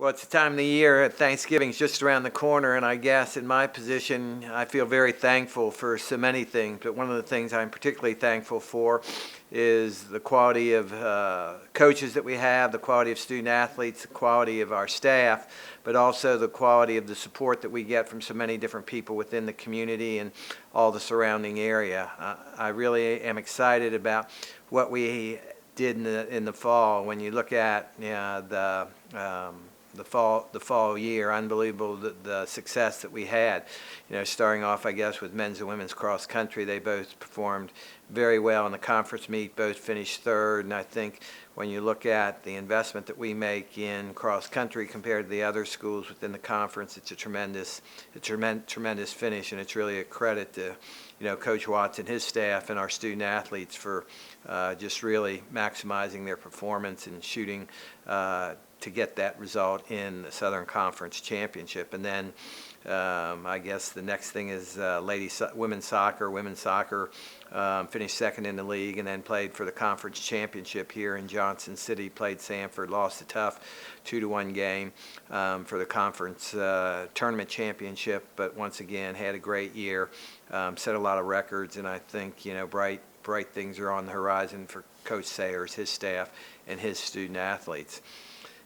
Well, it's the time of the year. Thanksgiving's just around the corner, and I guess in my position, I feel very thankful for so many things. But one of the things I'm particularly thankful for is the quality of coaches that we have, the quality of student athletes, the quality of our staff, but also the quality of the support that we get from so many different people within the community and all the surrounding area. I really am excited about what we did in the fall. When you look at the fall year, unbelievable the success that we had. Starting off, I guess, with men's and women's cross country, they both performed very well in the conference meet, both finished third, and I think when you look at the investment that we make in cross country compared to the other schools within the conference, it's a tremendous finish, and it's really a credit to Coach Watts and his staff and our student athletes for just really maximizing their performance and shooting to get that result in the Southern Conference Championship. And then I guess the next thing is women's soccer. Women's soccer finished second in the league and then played for the conference championship here in Johnson City, played Samford, lost a tough 2-1 game for the conference tournament championship, but once again had a great year, set a lot of records, and I think bright things are on the horizon for Coach Sayers, his staff, and his student athletes.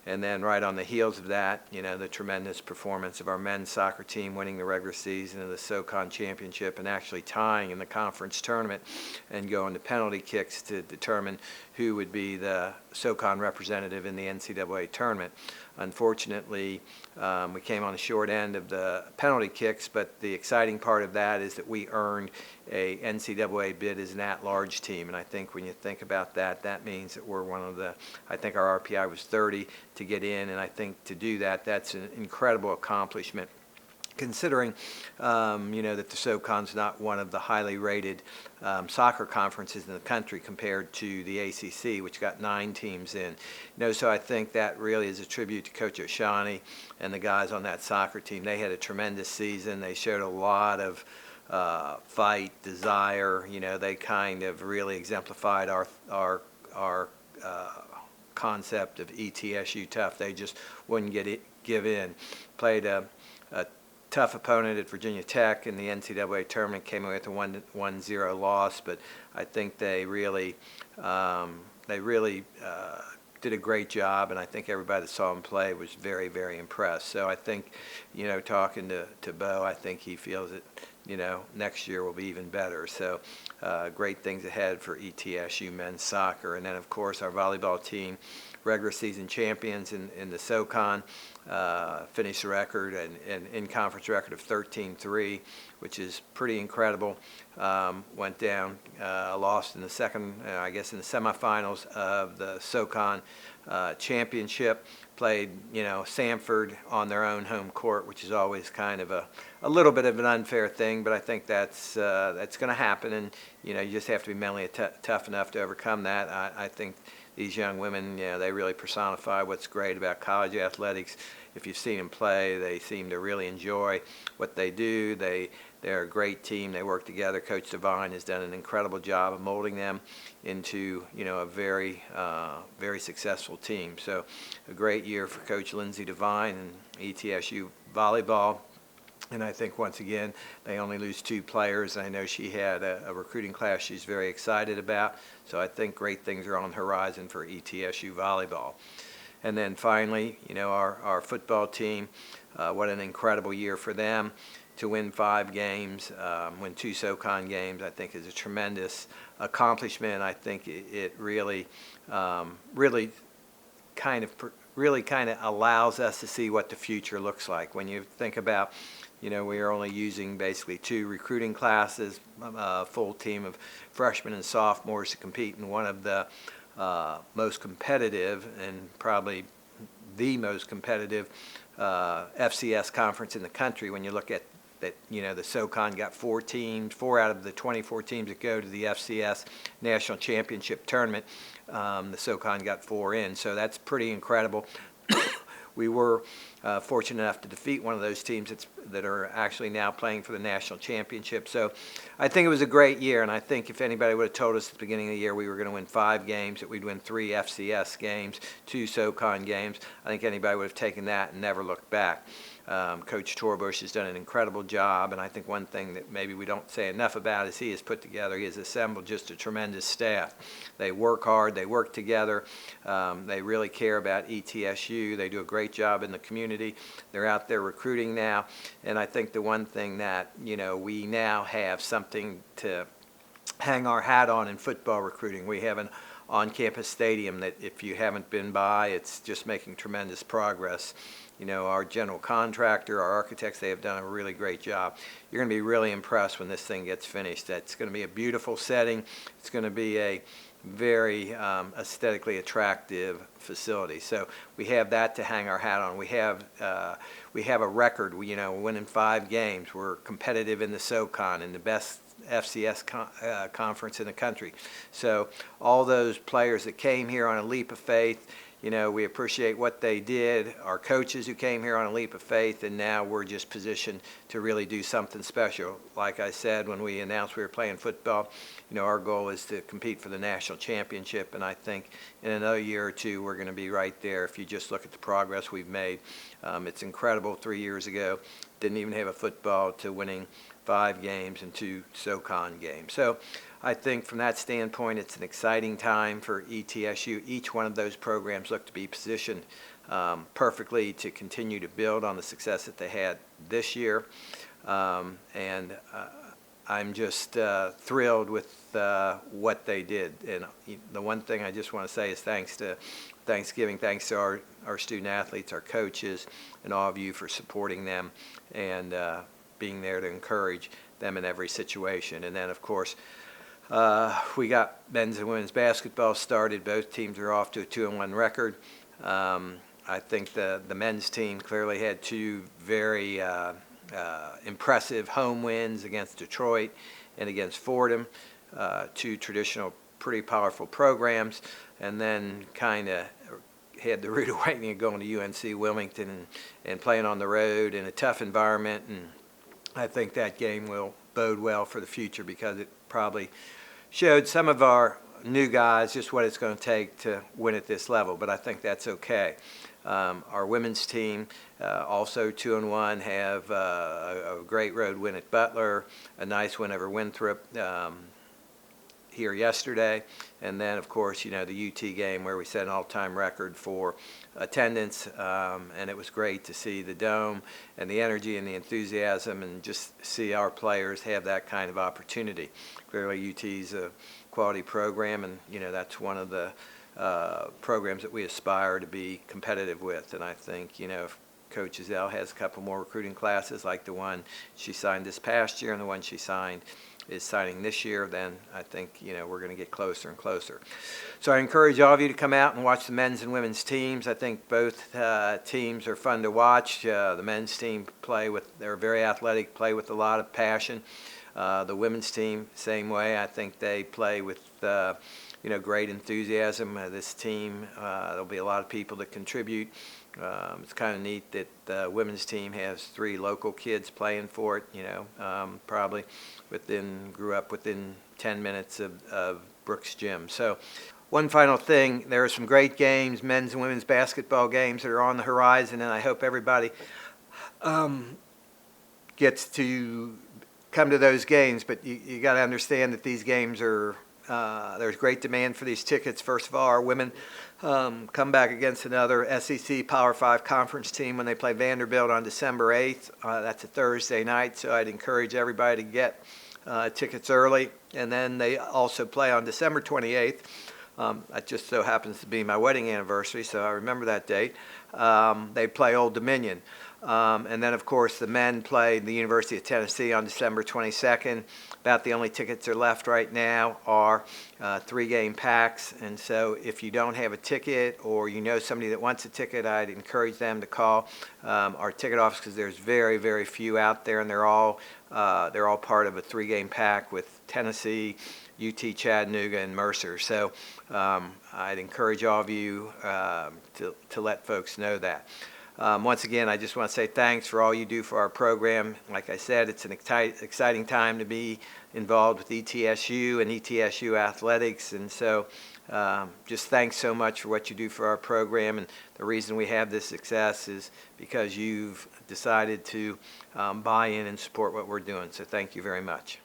And then right on the heels of that, the tremendous performance of our men's soccer team winning the regular season of the SoCon Championship and actually tying in the conference tournament and going to penalty kicks to determine who would be the SoCon representative in the NCAA tournament. Unfortunately, we came on the short end of the penalty kicks, but the exciting part of that is that we earned a NCAA bid as an at-large team, and I think when you think about that, that means that we're one of the, I think our RPI was 30 to get in, and I think to do that, that's an incredible accomplishment, considering that the SoCon's not one of the highly rated soccer conferences in the country compared to the ACC, which got 9 teams in. So I think that really is a tribute to Coach O'Shaughnessy and the guys on that soccer team. They had a tremendous season. They showed a lot of fight, desire. They kind of really exemplified our concept of ETSU tough. They just wouldn't give in. Played a tough opponent at Virginia Tech in the NCAA tournament, came away with a 1-0 loss, but I think they really did a great job, and I think everybody that saw him play was very, very impressed. So I think, talking to Bo, I think he feels that, next year will be even better. So great things ahead for ETSU men's soccer. And then, of course, our volleyball team, regular season champions in the SoCon, finished the record and in-conference record of 13-3, which is pretty incredible. Went down, lost in the second, in the semifinals of the SoCon championship. Played, Samford on their own home court, which is always kind of a little bit of an unfair thing, but I think that's going to happen, and you just have to be mentally tough enough to overcome that. I think these young women, they really personify what's great about college athletics. If you've seen them play, they seem to really enjoy what they do. They're a great team. They work together. Coach Devine has done an incredible job of molding them into, a very, very successful team. So a great year for Coach Lindsay Devine and ETSU volleyball. And I think, once again, they only lose 2 players. I know she had a recruiting class she's very excited about. So I think great things are on the horizon for ETSU volleyball. And then finally, our football team, what an incredible year for them. To win 5 games, win 2 SoCon games, I think is a tremendous accomplishment. I think it really kind of allows us to see what the future looks like. When you think about, we are only using basically 2 recruiting classes, a full team of freshmen and sophomores to compete in one of the most competitive and probably the most competitive FCS conference in the country. When you look at that, the SoCon got 4 teams, 4 out of the 24 teams that go to the FCS National Championship Tournament. The SoCon got 4 in, so that's pretty incredible. we were fortunate enough to defeat one of those teams that are actually now playing for the national championship. So I think it was a great year, and I think if anybody would have told us at the beginning of the year we were going to win 5 games, that we'd win 3 FCS games, 2 SoCon games, I think anybody would have taken that and never looked back. Coach Torbush has done an incredible job, and I think one thing that maybe we don't say enough about is he has assembled just a tremendous staff. They work hard, they work together, they really care about ETSU, they do a great job in the community, they're out there recruiting now, and I think the one thing that, we now have something to hang our hat on in football recruiting. We have an on-campus stadium that if you haven't been by, it's just making tremendous progress. Our general contractor, our architects, they have done a really great job. You're going to be really impressed when this thing gets finished. It's going to be a beautiful setting. It's going to be a very aesthetically attractive facility. So we have that to hang our hat on. We have a record. We're winning 5 games. We're competitive in the SoCon, in the best FCS conference in the country. So all those players that came here on a leap of faith, we appreciate what they did, our coaches who came here on a leap of faith, and now we're just positioned to really do something special. Like I said, when we announced we were playing football, our goal is to compete for the national championship, and I think in another year or 2 we're going to be right there if you just look at the progress we've made. It's incredible. 3 years ago, didn't even have a football, to winning 5 games and 2 SoCon games. So I think from that standpoint, it's an exciting time for ETSU. Each one of those programs look to be positioned perfectly to continue to build on the success that they had this year. And I'm just thrilled with what they did. And the one thing I just want to say is thanks to our student athletes, our coaches, and all of you for supporting them and being there to encourage them in every situation. And then, of course, we got men's and women's basketball started. Both teams are off to a 2-1 record. I think the men's team clearly had 2 very impressive home wins against Detroit and against Fordham, 2 traditional, pretty powerful programs, and then kind of had the rude awakening of going to UNC Wilmington and playing on the road in a tough environment. And I think that game will bode well for the future because it probably showed some of our new guys just what it's going to take to win at this level, but I think that's okay. Our women's team, also 2-1, have a great road win at Butler, a nice win over Winthrop here yesterday, and then of course the UT game where we set an all-time record for attendance, and it was great to see the dome and the energy and the enthusiasm and just see our players have that kind of opportunity. Clearly UT's a quality program, and that's one of the programs that we aspire to be competitive with. And I think if Coach Giselle has a couple more recruiting classes like the one she signed this past year and the one she is signing this year, then I think we're going to get closer and closer. So I encourage all of you to come out and watch the men's and women's teams. I think both teams are fun to watch. The men's team they're very athletic, play with a lot of passion. The women's team, same way. I think they play with great enthusiasm. This team, there'll be a lot of people that contribute. It's kind of neat that the women's team has 3 local kids playing for it, probably grew up within 10 minutes of Brooks Gym. So one final thing, there are some great games, men's and women's basketball games that are on the horizon, and I hope everybody gets to come to those games, but you got to understand that these games are there's great demand for these tickets. First of all, our women come back against another SEC Power 5 conference team when they play Vanderbilt on December 8th. That's a Thursday night, so I'd encourage everybody to get tickets early. And then they also play on December 28th. That just so happens to be my wedding anniversary, so I remember that date. They play Old Dominion. And then, of course, the men play the University of Tennessee on December 22nd. About the only tickets that are left right now are 3-game packs. And so if you don't have a ticket or somebody that wants a ticket, I'd encourage them to call our ticket office because there's very, very few out there, and they're all part of a 3-game pack with Tennessee, UT Chattanooga, and Mercer. So I'd encourage all of you to let folks know that. Once again, I just want to say thanks for all you do for our program. Like I said, it's an exciting time to be involved with ETSU and ETSU athletics, and so just thanks so much for what you do for our program. And the reason we have this success is because you've decided to buy in and support what we're doing. So thank you very much.